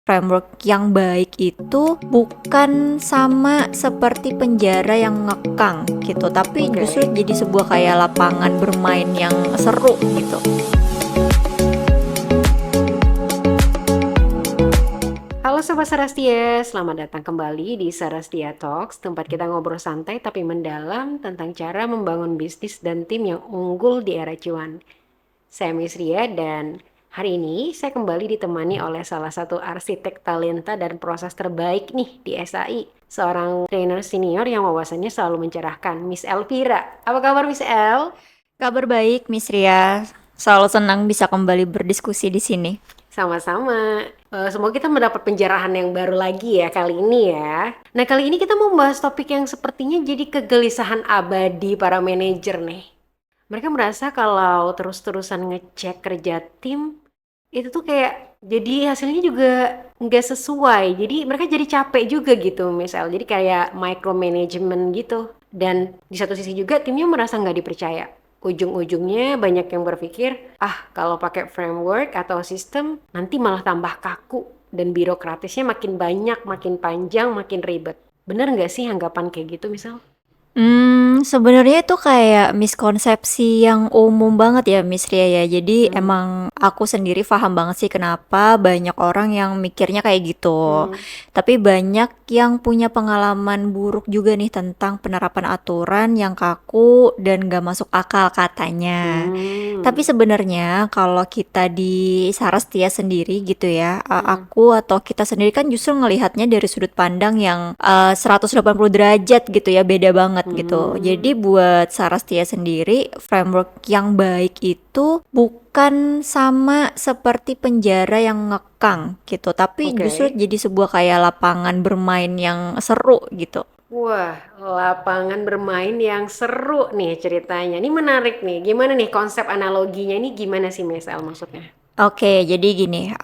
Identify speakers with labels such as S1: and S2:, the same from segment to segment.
S1: Framework yang baik itu bukan sama seperti penjara yang ngekang gitu, tapi justru
S2: Oke.
S1: jadi sebuah kayak lapangan bermain yang seru gitu.
S2: Halo Sobat Sarastia, selamat datang kembali di Sarastia Talks, tempat kita ngobrol santai tapi mendalam tentang cara membangun bisnis dan tim yang unggul di era cuan. Saya Miss Ria dan hari ini saya kembali ditemani oleh salah satu arsitek talenta dan proses terbaik nih di SAI. Seorang trainer senior yang wawasannya selalu mencerahkan, Miss Elvira. Apa kabar Miss El?
S1: Kabar baik, Miss Ria. Selalu senang bisa kembali berdiskusi di sini.
S2: Sama-sama. Semoga kita mendapat pencerahan yang baru lagi ya kali ini ya. Nah kali ini kita mau membahas topik yang sepertinya jadi kegelisahan abadi para manajer nih. Mereka merasa kalau terus-terusan ngecek kerja tim, itu tuh kayak jadi hasilnya juga nggak sesuai. Jadi mereka jadi capek juga gitu misal. Jadi kayak micromanagement gitu. Dan di satu sisi juga timnya merasa nggak dipercaya. Ujung-ujungnya banyak yang berpikir, kalau pakai framework atau sistem nanti malah tambah kaku dan birokratisnya makin banyak, makin panjang, makin ribet. Bener nggak sih anggapan kayak gitu misal?
S1: Sebenarnya itu kayak miskonsepsi yang umum banget ya, Miss Ria ya. Jadi
S2: Hmm,
S1: emang aku sendiri paham banget sih kenapa banyak orang yang mikirnya kayak gitu.
S2: hmm,
S1: Tapi banyak yang punya pengalaman buruk juga nih tentang penerapan aturan yang kaku dan gak masuk akal katanya. Tapi
S2: hmm,
S1: sebenarnya kalau kita di Sarastia sendiri gitu ya,
S2: hmm.
S1: aku atau kita sendiri kan justru ngelihatnya dari sudut pandang yang 180 derajat gitu ya, beda banget gitu.
S2: Hmm,
S1: Jadi buat Sarastia sendiri, framework yang baik itu bukan sama seperti penjara yang ngekang gitu, tapi justru
S2: oke.
S1: jadi sebuah kayak lapangan bermain yang seru gitu.
S2: Wah, lapangan bermain yang seru nih ceritanya. Ini menarik nih. Gimana nih konsep analoginya ini gimana sih Mesel maksudnya?
S1: Oke, jadi gini,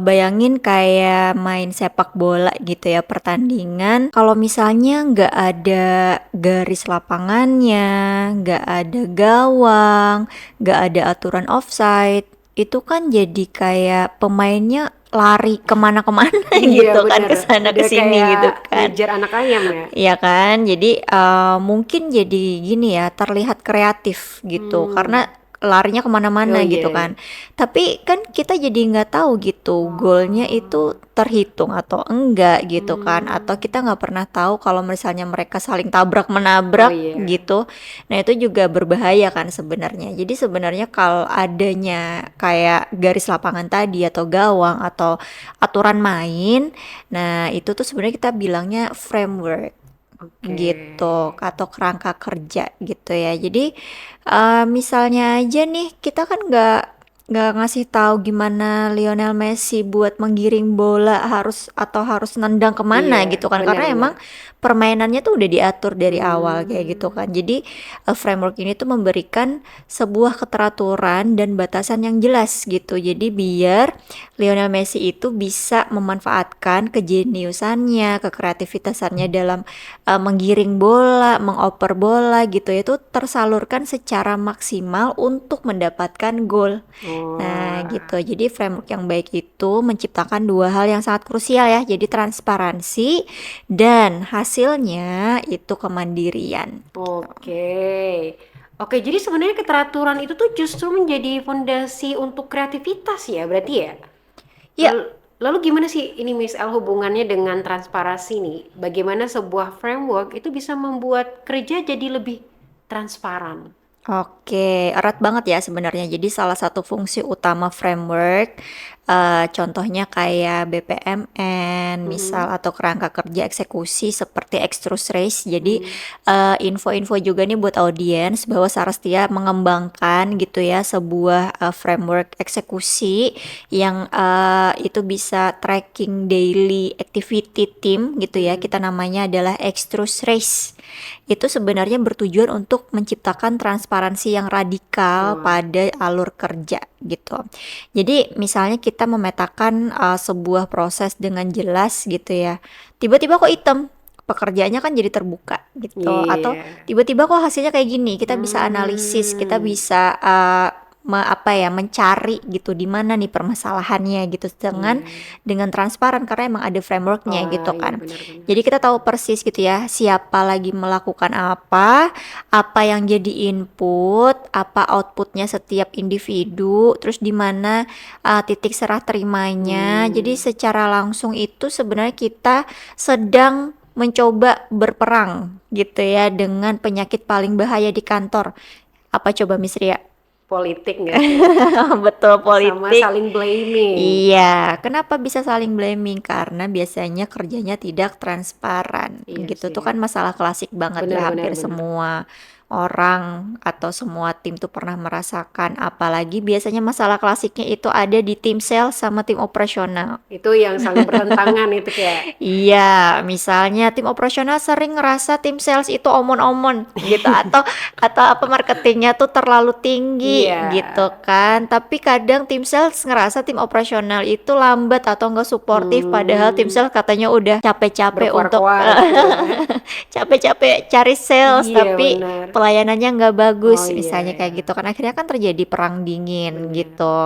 S1: bayangin kayak main sepak bola gitu ya, pertandingan. Kalau misalnya nggak ada garis lapangannya, nggak ada gawang, nggak ada aturan offside, itu kan jadi kayak pemainnya lari kemana-kemana
S2: Iya
S1: gitu kan,
S2: bener,
S1: ke sana ke
S2: udah
S1: sini
S2: kayak
S1: gitu kan.
S2: ngejar anak ayam ya.
S1: Iya kan? Jadi, mungkin jadi gini ya, terlihat kreatif gitu,
S2: Hmm,
S1: karena larinya
S2: oh
S1: kemana-mana
S2: iya
S1: gitu
S2: iya.
S1: kan. Tapi kan kita jadi nggak tahu gitu, golnya itu terhitung atau enggak gitu kan, atau
S2: Hmm,
S1: kita nggak pernah tahu kalau misalnya mereka saling
S2: oh
S1: tabrak-menabrak
S2: iya.
S1: gitu. Nah, itu juga berbahaya kan sebenarnya. Jadi sebenarnya kalau adanya kayak garis lapangan tadi atau gawang atau aturan main, nah itu tuh sebenarnya kita bilangnya framework
S2: Oke.
S1: gitu atau kerangka kerja gitu ya. Jadi misalnya aja nih kita kan nggak ngasih tahu gimana Lionel Messi buat menggiring bola harus nendang kemana
S2: Iya,
S1: gitu kan, karena
S2: benar-benar.
S1: emang permainannya tuh udah diatur dari awal kayak gitu
S2: Hmm,
S1: kan. Jadi framework ini tuh memberikan sebuah keteraturan dan batasan yang jelas gitu. Jadi biar Lionel Messi itu bisa memanfaatkan kejeniusannya, kekreativitasannya dalam menggiring bola, mengoper bola gitu ya, itu tersalurkan secara maksimal untuk mendapatkan gol. Nah,
S2: wah.
S1: gitu. Jadi framework yang baik itu menciptakan dua hal yang sangat krusial ya. Jadi transparansi dan hasilnya itu kemandirian.
S2: Oke. Oke, jadi sebenarnya keteraturan itu tuh justru menjadi fondasi untuk kreativitas ya, berarti ya?
S1: Ya,
S2: Lalu gimana sih ini Miss L hubungannya dengan transparansi nih? Bagaimana sebuah framework itu bisa membuat kerja jadi lebih transparan?
S1: oke, erat banget ya sebenarnya. Jadi salah satu fungsi utama framework, contohnya kayak BPMN misal
S2: Mm-mm.
S1: atau kerangka kerja eksekusi seperti extrus race. Jadi
S2: Mm.
S1: info-info juga nih buat audiens bahwa Sarastia mengembangkan gitu ya sebuah framework eksekusi yang itu bisa tracking daily activity team gitu ya.
S2: Mm.
S1: Kita namanya adalah extrus race. Itu sebenarnya bertujuan untuk menciptakan transparansi yang radikal
S2: Wah.
S1: pada alur kerja gitu. Jadi misalnya kita memetakan sebuah proses dengan jelas gitu ya. Tiba-tiba kok hitam, pekerjaannya kan jadi terbuka gitu. Atau
S2: Iya.
S1: tiba-tiba kok hasilnya kayak gini, kita bisa analisis, kita
S2: Hmm.
S1: bisa mencari gitu di mana nih permasalahannya gitu
S2: Iya.
S1: dengan transparan karena emang ada frameworknya
S2: Wah,
S1: gitu
S2: iya
S1: kan.
S2: benar-benar.
S1: Jadi kita tahu persis gitu ya siapa lagi melakukan apa yang jadi input, apa outputnya setiap individu, terus di mana titik serah terimanya. Jadi
S2: Hmm.
S1: secara langsung itu sebenarnya kita sedang mencoba berperang gitu ya dengan penyakit paling bahaya di kantor. Apa coba Miss Ria?
S2: Politik nggak tuh?
S1: Betul,
S2: Sama
S1: politik.
S2: saling blaming.
S1: Iya, kenapa bisa saling blaming? Karena biasanya kerjanya tidak transparan.
S2: Iya
S1: Gitu tuh
S2: sih.
S1: kan masalah klasik banget
S2: Benar,
S1: ya,
S2: benar,
S1: hampir
S2: benar.
S1: semua orang atau semua tim tuh pernah merasakan. Apalagi biasanya masalah klasiknya itu ada di tim sales sama tim operasional.
S2: Itu yang saling bertentangan itu kayak.
S1: Iya, misalnya tim operasional sering ngerasa tim sales itu omon-omon gitu atau apa marketingnya tuh terlalu tinggi
S2: Iya.
S1: gitu kan. Tapi kadang tim sales ngerasa tim operasional itu lambat atau enggak suportif padahal tim
S2: Hmm,
S1: sales katanya udah capek-capek untuk
S2: berkuar-kuar gitu ya.
S1: capek-capek cari sales
S2: Iya
S1: tapi
S2: benar.
S1: pelayanannya nggak
S2: Oh
S1: bagus
S2: iya
S1: misalnya
S2: ya,
S1: kayak gitu kan akhirnya kan terjadi perang dingin
S2: benar.
S1: gitu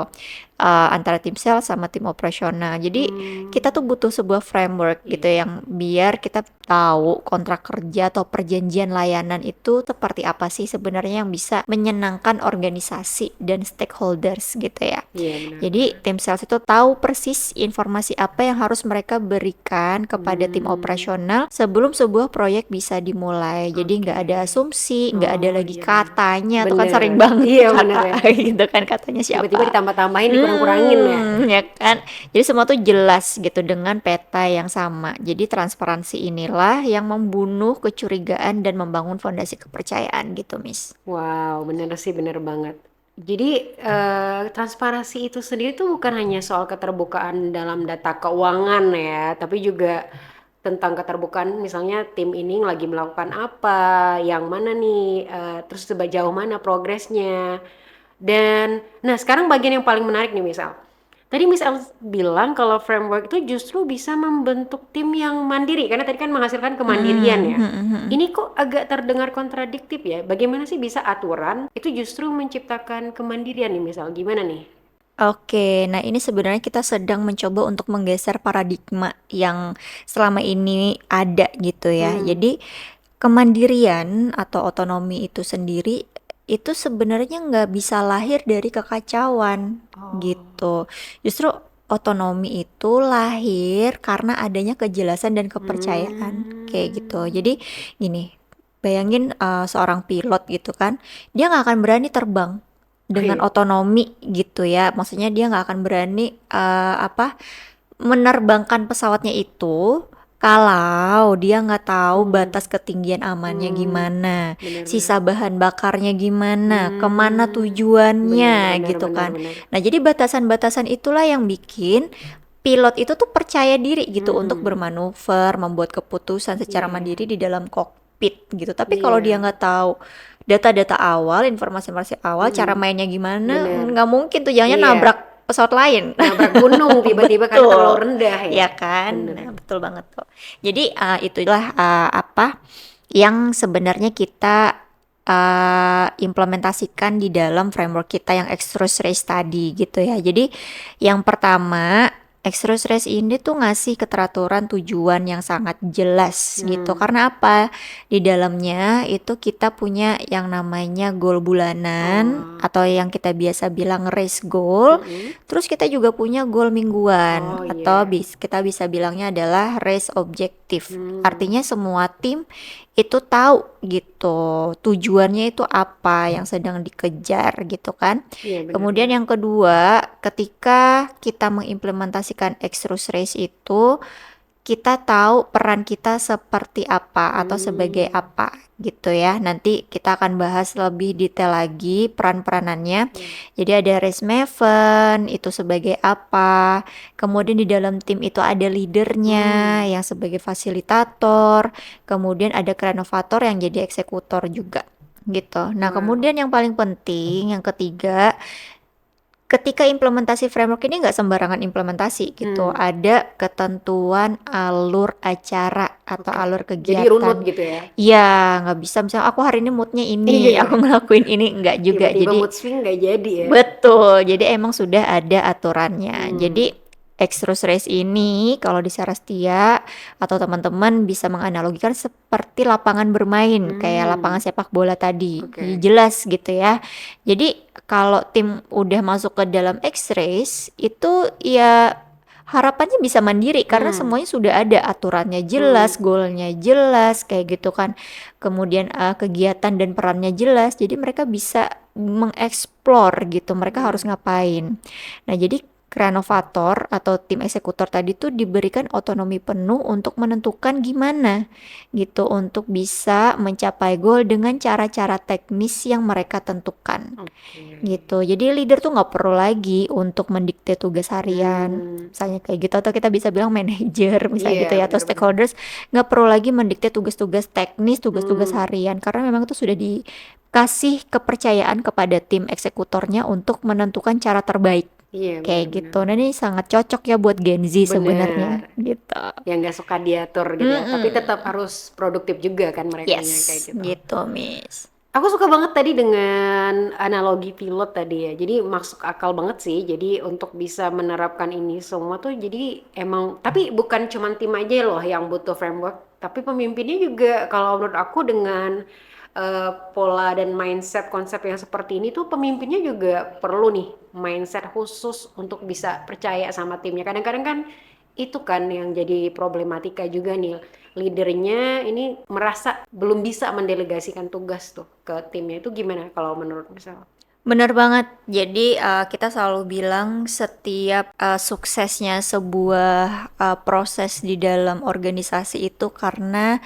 S1: antara tim sales sama tim operasional. Jadi kita
S2: Hmm,
S1: tuh butuh sebuah framework gitu
S2: iya.
S1: yang biar kita tahu kontrak kerja atau perjanjian layanan itu seperti apa sih sebenarnya yang bisa menyenangkan organisasi dan stakeholders gitu ya.
S2: Iya benar
S1: Jadi
S2: benar.
S1: tim sales itu tahu persis informasi apa yang harus mereka berikan kepada tim
S2: Hmm,
S1: operasional sebelum sebuah proyek bisa dimulai. Jadi nggak
S2: oke.
S1: ada asumsi, nggak ada
S2: Oh
S1: lagi
S2: iya benar.
S1: katanya, tuh kan sering
S2: Bener.
S1: banget tuh
S2: Iya bener
S1: kata
S2: ya.
S1: gitu kan katanya
S2: Tiba-tiba
S1: siapa.
S2: ditambah-tambahin dikurang-kurangin ya.
S1: Ya kan. Jadi semua tuh jelas gitu dengan peta yang sama. Jadi transparansi inilah yang membunuh kecurigaan dan membangun fondasi kepercayaan gitu, Miss.
S2: Wow, bener sih, bener banget. Jadi, transparansi itu sendiri tuh bukan hanya soal keterbukaan dalam data keuangan ya, tapi juga tentang keterbukaan misalnya tim ini lagi melakukan apa, yang mana nih, terus sejauh mana progresnya. Dan, nah sekarang bagian yang paling menarik nih misal. Tadi Miss El bilang kalau framework itu justru bisa membentuk tim yang mandiri, karena tadi kan menghasilkan kemandirian
S1: Mm-mm,
S2: ya.
S1: mm-mm.
S2: Ini kok agak terdengar kontradiktif ya. Bagaimana sih bisa aturan itu justru menciptakan kemandirian nih misal? Gimana nih?
S1: Oke, nah ini sebenarnya kita sedang mencoba untuk menggeser paradigma yang selama ini ada gitu ya.
S2: Hmm.
S1: Jadi kemandirian atau otonomi itu sendiri itu sebenarnya nggak bisa lahir dari kekacauan
S2: Oh.
S1: gitu. Justru otonomi itu lahir karena adanya kejelasan dan kepercayaan kayak gitu.
S2: Hmm.
S1: Jadi gini, bayangin seorang pilot gitu kan, dia nggak akan berani terbang dengan
S2: Oke.
S1: otonomi gitu ya. Maksudnya dia nggak akan berani menerbangkan pesawatnya itu kalau dia nggak tahu
S2: Hmm.
S1: batas ketinggian amannya
S2: Hmm.
S1: gimana,
S2: Benar-benar.
S1: sisa bahan bakarnya gimana, kemana
S2: Hmm. Benar,
S1: tujuannya
S2: benar,
S1: gitu
S2: benar,
S1: kan.
S2: benar.
S1: Nah, jadi batasan-batasan itulah yang bikin pilot itu tuh percaya diri gitu untuk
S2: Hmm.
S1: bermanuver, membuat keputusan secara
S2: Iya.
S1: mandiri di dalam kokpit gitu. Tapi kalau dia
S2: Iya.
S1: nggak tahu data-data awal, informasi-informasi awal, cara
S2: Hmm.
S1: mainnya gimana,
S2: Benar.
S1: nggak mungkin tuh jangan
S2: Iya.
S1: nabrak pesawat lain.
S2: Nabrak gunung tiba-tiba karena terlalu
S1: Betul,
S2: rendah ya.
S1: ya kan?
S2: Bener.
S1: Nah, betul banget tuh. Jadi itulah apa yang sebenarnya kita implementasikan di dalam framework kita yang extrude race tadi gitu ya. Jadi yang pertama extrude race ini tuh ngasih keteraturan tujuan yang sangat jelas gitu.
S2: Hmm.
S1: Karena apa? Di dalamnya itu kita punya yang namanya goal bulanan
S2: Oh.
S1: atau yang kita biasa bilang race goal.
S2: Mm-mm.
S1: Terus kita juga punya goal mingguan
S2: Oh
S1: atau
S2: iya.
S1: kita bisa bilangnya adalah race objektif.
S2: Hmm.
S1: Artinya semua tim itu tahu gitu tujuannya itu apa yang sedang dikejar gitu kan.
S2: Iya
S1: Kemudian
S2: benar-benar.
S1: yang kedua, ketika kita mengimplementasikan extrude race itu kita tahu peran kita seperti apa atau sebagai
S2: Hmm.
S1: apa gitu ya. Nanti kita akan bahas lebih detail lagi peran-peranannya.
S2: Iya.
S1: Jadi ada race maven itu sebagai apa. Kemudian di dalam tim itu ada leadernya
S2: Hmm.
S1: yang sebagai fasilitator. Kemudian ada kreator yang jadi eksekutor juga gitu. Nah,
S2: Wow.
S1: kemudian yang paling penting yang ketiga Ketika implementasi framework ini nggak sembarangan implementasi gitu, ada ketentuan alur acara atau
S2: Oke.
S1: alur
S2: Jadi runut
S1: kegiatan.
S2: gitu ya?
S1: Iya, nggak bisa misalnya aku hari ini mood-nya ini,
S2: Iya.
S1: aku ngelakuin ini, enggak juga.
S2: Tiba-tiba
S1: Jadi
S2: mood swing nggak jadi ya?
S1: betul, jadi emang sudah ada aturannya.
S2: Hmm.
S1: Jadi Extrus Race ini kalau di Sarastia atau teman-teman bisa menganalogikan seperti lapangan bermain, kayak lapangan sepak bola tadi. Jadi
S2: Oke.
S1: jelas gitu ya. Jadi kalau tim udah masuk ke dalam X-Race itu ya harapannya bisa mandiri karena semuanya sudah ada aturannya jelas, goalnya jelas kayak gitu kan. Kemudian kegiatan dan perannya jelas, jadi mereka bisa mengeksplor gitu, mereka harus ngapain. Nah, jadi kreanovator atau tim eksekutor tadi tuh diberikan otonomi penuh untuk menentukan gimana gitu untuk bisa mencapai goal dengan cara-cara teknis yang mereka tentukan
S2: Oke.
S1: gitu. Jadi leader tuh nggak perlu lagi untuk mendikte tugas harian, misalnya kayak gitu, atau kita bisa bilang manajer misalnya
S2: Iya,
S1: gitu ya, atau
S2: benar-benar.
S1: stakeholders nggak perlu lagi mendikte tugas-tugas teknis, tugas-tugas harian, karena memang itu sudah dikasih kepercayaan kepada tim eksekutornya untuk menentukan cara terbaik
S2: Iya,
S1: kayak
S2: benar-benar.
S1: gitu. Nah ini sangat cocok ya buat Gen Z
S2: Benar.
S1: sebenarnya gitu.
S2: Yang nggak suka diatur gitu ya. Tapi tetap harus produktif juga kan
S1: Yes,
S2: merekanya kayak gitu.
S1: gitu Miss.
S2: Aku suka banget tadi dengan analogi pilot tadi ya. Jadi masuk akal banget sih. Jadi untuk bisa menerapkan ini semua tuh jadi emang tapi bukan cuman tim aja loh yang butuh framework, tapi pemimpinnya juga kalau menurut aku dengan pola dan mindset konsep yang seperti ini tuh pemimpinnya juga perlu nih mindset khusus untuk bisa percaya sama timnya. Kadang-kadang kan itu kan yang jadi problematika juga nih, leadernya ini merasa belum bisa mendelegasikan tugas tuh ke timnya. Itu gimana kalau menurut misal?
S1: Bener banget. Jadi kita selalu bilang setiap suksesnya sebuah proses di dalam organisasi itu karena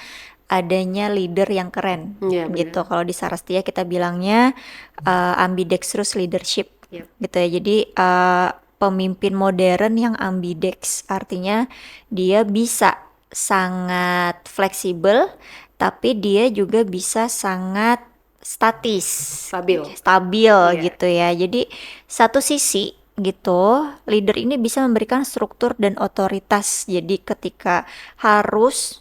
S1: adanya leader yang keren
S2: Iya benar.
S1: gitu. Kalau di Sarastia kita bilangnya ambidextrous leadership
S2: Yap.
S1: gitu ya. Jadi pemimpin modern yang ambidex artinya dia bisa sangat fleksibel tapi dia juga bisa sangat statis,
S2: Stabil.
S1: stabil
S2: Iya.
S1: gitu ya. Jadi satu sisi gitu, leader ini bisa memberikan struktur dan otoritas. Jadi ketika harus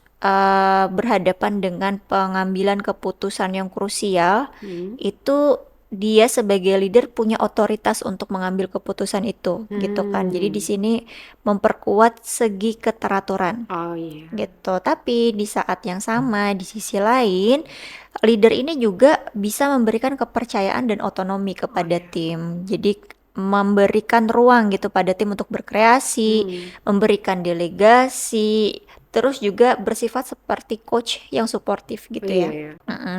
S1: berhadapan dengan pengambilan keputusan yang krusial, itu dia sebagai leader punya otoritas untuk mengambil keputusan itu, gitu kan. Jadi di sini memperkuat segi keteraturan
S2: Oh iya.
S1: gitu. Tapi di saat yang sama, di sisi lain, leader ini juga bisa memberikan kepercayaan dan otonomi kepada tim. Jadi memberikan ruang gitu pada tim untuk berkreasi, memberikan delegasi, terus juga bersifat seperti coach yang suportif gitu
S2: Iya
S1: ya.
S2: ya.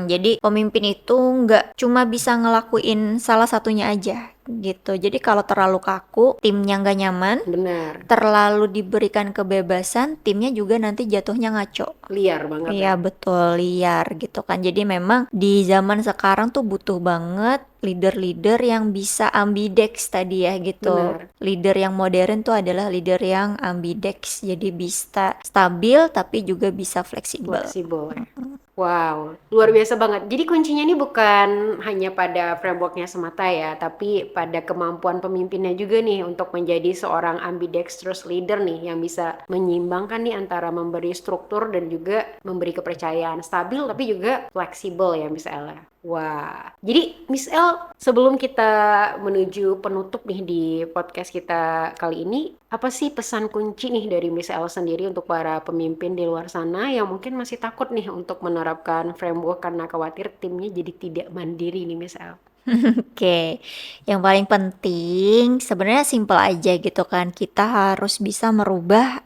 S1: Jadi pemimpin itu nggak cuma bisa ngelakuin salah satunya aja gitu. Jadi kalau terlalu kaku, timnya nggak nyaman,
S2: Benar.
S1: terlalu diberikan kebebasan, timnya juga nanti jatuhnya ngaco.
S2: Liar banget ya.
S1: Iya betul, liar gitu kan. Jadi memang di zaman sekarang tuh butuh banget leader-leader yang bisa ambidex tadi ya gitu.
S2: Benar.
S1: Leader yang modern tuh adalah leader yang ambidex. Jadi bisa stabil tapi juga bisa fleksibel.
S2: Fleksibel ya. Wow, luar biasa banget. Jadi kuncinya ini bukan hanya pada frameworknya semata ya, tapi pada kemampuan pemimpinnya juga nih untuk menjadi seorang ambidextrous leader nih yang bisa menyeimbangkan nih antara memberi struktur dan juga memberi kepercayaan stabil tapi juga fleksibel ya misalnya. Wah, jadi Miss El, sebelum kita menuju penutup nih di podcast kita kali ini, apa sih pesan kunci nih dari Miss El sendiri untuk para pemimpin di luar sana yang mungkin masih takut nih untuk menerapkan framework karena khawatir timnya jadi tidak mandiri nih Miss El?
S1: Oke, yang paling penting sebenarnya simpel aja gitu kan. Kita harus bisa merubah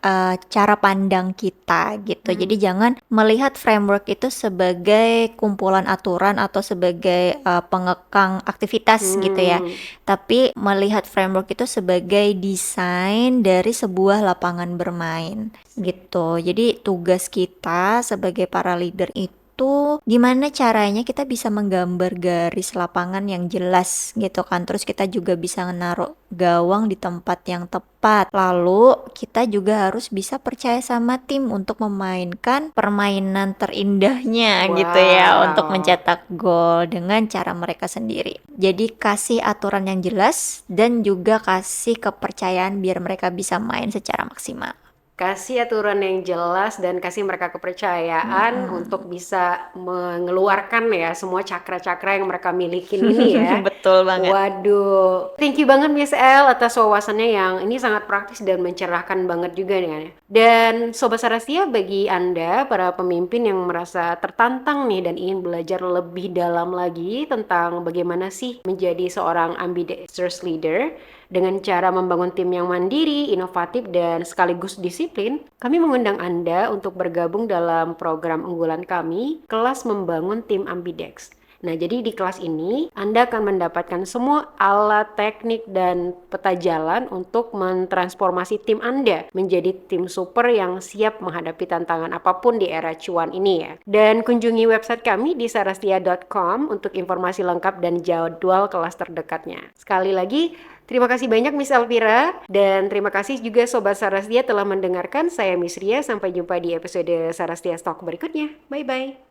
S1: cara pandang kita gitu. Jadi jangan melihat framework itu sebagai kumpulan aturan atau sebagai pengekang aktivitas gitu ya. Tapi melihat framework itu sebagai desain dari sebuah lapangan bermain gitu. Jadi tugas kita sebagai para leader itu tuh gimana caranya kita bisa menggambar garis lapangan yang jelas gitu kan. Terus kita juga bisa naruh gawang di tempat yang tepat. Lalu kita juga harus bisa percaya sama tim untuk memainkan permainan terindahnya gitu ya, untuk
S2: Wow.
S1: mencetak gol dengan cara mereka sendiri. Jadi kasih aturan yang jelas dan juga kasih kepercayaan biar mereka bisa main secara maksimal.
S2: Kasih aturan yang jelas dan kasih mereka kepercayaan untuk bisa mengeluarkan ya semua cakra-cakra yang mereka milikin ini ya.
S1: Betul banget.
S2: Waduh, thank you banget Miss El atas wawasannya yang ini sangat praktis dan mencerahkan banget juga nih. Dan Sobat Sarastia, bagi Anda para pemimpin yang merasa tertantang nih dan ingin belajar lebih dalam lagi tentang bagaimana sih menjadi seorang ambidextrous leader dengan cara membangun tim yang mandiri, inovatif, dan sekaligus disiplin, kami mengundang Anda untuk bergabung dalam program unggulan kami, Kelas Membangun Tim Ambidex. Nah, jadi di kelas ini Anda akan mendapatkan semua alat, teknik, dan peta jalan untuk mentransformasi tim Anda menjadi tim super yang siap menghadapi tantangan apapun di era cuan ini ya. Dan kunjungi website kami di sarastia.com untuk informasi lengkap dan jadwal kelas terdekatnya. Sekali lagi, terima kasih banyak Miss Elvira, dan terima kasih juga Sobat Sarastia telah mendengarkan. Saya Miss Ria, sampai jumpa di episode Sarastia Talk berikutnya. Bye-bye.